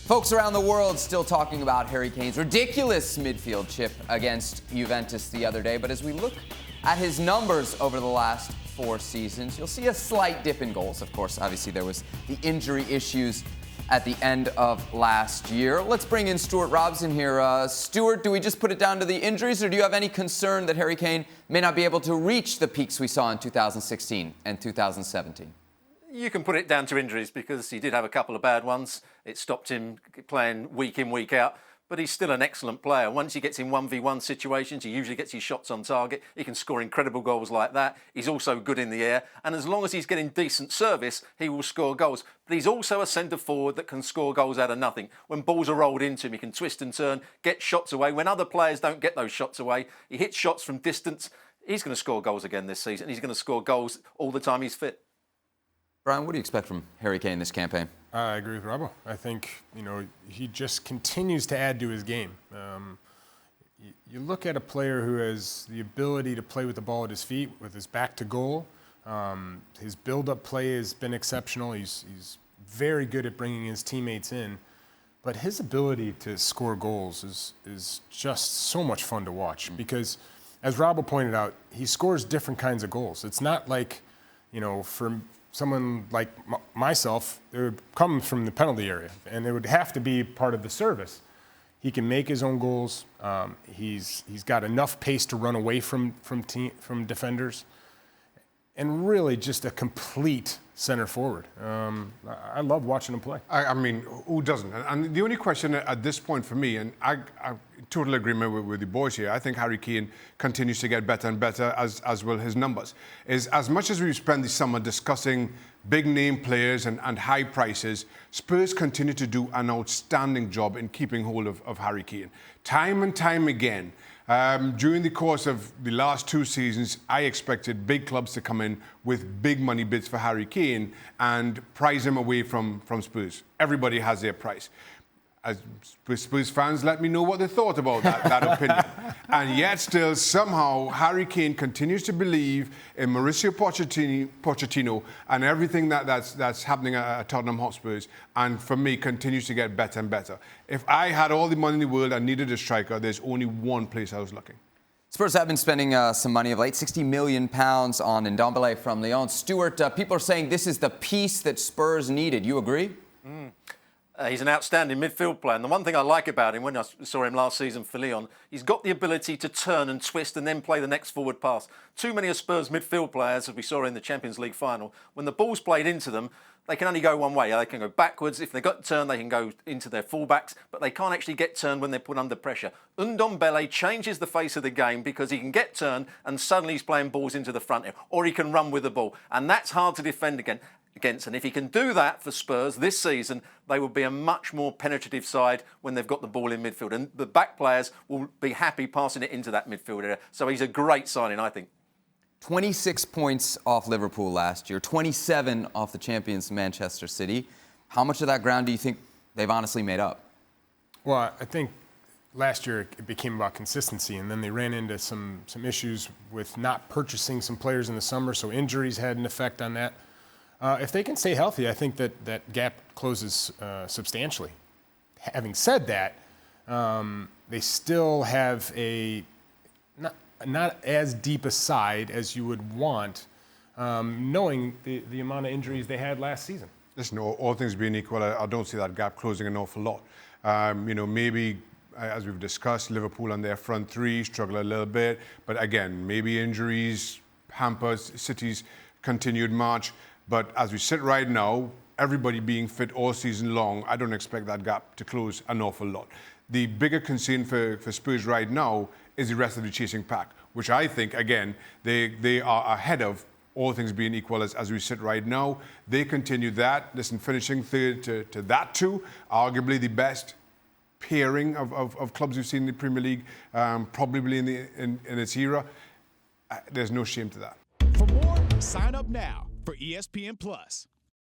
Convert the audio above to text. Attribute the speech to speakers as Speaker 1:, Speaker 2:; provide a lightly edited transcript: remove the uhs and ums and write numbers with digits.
Speaker 1: Folks around the world still talking about Harry Kane's ridiculous midfield chip against Juventus the other day. But as we look at his numbers over the last 4 seasons, you'll see a slight dip in goals. Of course, obviously there was the injury issues at the end of last year. Let's bring in Stewart Robson here. Stewart, do we just put it down to the injuries, or do you have any concern that Harry Kane may not be able to reach the peaks we saw in 2016 and 2017?
Speaker 2: You can put it down to injuries because he did have a couple of bad ones. It stopped him playing week in, week out. But he's still an excellent player. Once he gets in 1v1 situations, he usually gets his shots on target. He can score incredible goals like that. He's also good in the air. And as long as he's getting decent service, he will score goals. But he's also a centre-forward that can score goals out of nothing. When balls are rolled into him, he can twist and turn, get shots away. When other players don't get those shots away, he hits shots from distance. He's going to score goals again this season. He's going to score goals all the time he's fit.
Speaker 1: Brian, what do you expect from Harry Kane this campaign?
Speaker 3: I agree with Robbo. I think, he just continues to add to his game. You look at a player who has the ability to play with the ball at his feet, with his back to goal. His build-up play has been exceptional. He's very good at bringing his teammates in. But his ability to score goals is just so much fun to watch because, as Robbo pointed out, he scores different kinds of goals. It's not like, for someone like myself, it would come from the penalty area, and it would have to be part of the service. He can make his own goals. He's got enough pace to run away from defenders, and really just a complete center forward. I love watching him play.
Speaker 4: I mean, who doesn't? And the only question at this point for me, and I total agreement with the boys here, I think Harry Kane continues to get better and better, as will his numbers, is as much as we've spent the summer discussing big name players and high prices, Spurs continue to do an outstanding job in keeping hold of Harry Kane. Time and time again, during the course of the last 2 seasons, I expected big clubs to come in with big money bids for Harry Kane and prize him away from Spurs. Everybody has their price. As Spurs fans, let me know what they thought about that opinion. And yet still, somehow, Harry Kane continues to believe in Mauricio Pochettino and everything that's happening at Tottenham Hotspurs, and for me, continues to get better and better. If I had all the money in the world and needed a striker, there's only one place I was looking.
Speaker 1: Spurs have been spending some money of late, £60 million on Ndombele from Lyon. Stewart, people are saying this is the piece that Spurs needed. You agree?
Speaker 2: He's an outstanding midfield player. And the one thing I like about him, when I saw him last season for Lyon, he's got the ability to turn and twist and then play the next forward pass. Too many of Spurs midfield players, as we saw in the Champions League final, when the ball's played into them, they can only go one way. They can go backwards. If they've got turned, they can go into their fullbacks, but they can't actually get turned when they're put under pressure. Ndombele changes the face of the game because he can get turned and suddenly he's playing balls into the front, or he can run with the ball. And that's hard to defend against. And if he can do that for Spurs this season, they will be a much more penetrative side when they've got the ball in midfield. And the back players will be happy passing it into that midfield area. So he's a great signing, I think. 26
Speaker 1: points off Liverpool last year, 27 off the champions Manchester City. How much of that ground do you think they've honestly made up?
Speaker 3: Well, I think last year it became about consistency, and then they ran into some issues with not purchasing some players in the summer, so injuries had an effect on that. If they can stay healthy, I think that gap closes substantially. Having said that, they still have a not as deep a side as you would want, knowing the amount of injuries they had last season.
Speaker 4: Listen, all things being equal, I don't see that gap closing an awful lot. Maybe, as we've discussed, Liverpool on their front three struggle a little bit, but again, maybe injuries hampers City's continued march. But as we sit right now, everybody being fit all season long, I don't expect that gap to close an awful lot. The bigger concern for Spurs right now is the rest of the chasing pack, which I think, again, they are ahead of, all things being equal, as we sit right now. They continue that. Listen, finishing third to that too, arguably the best pairing of clubs we've seen in the Premier League, probably in its era. There's no shame to that.
Speaker 5: For more, sign up now for ESPN Plus.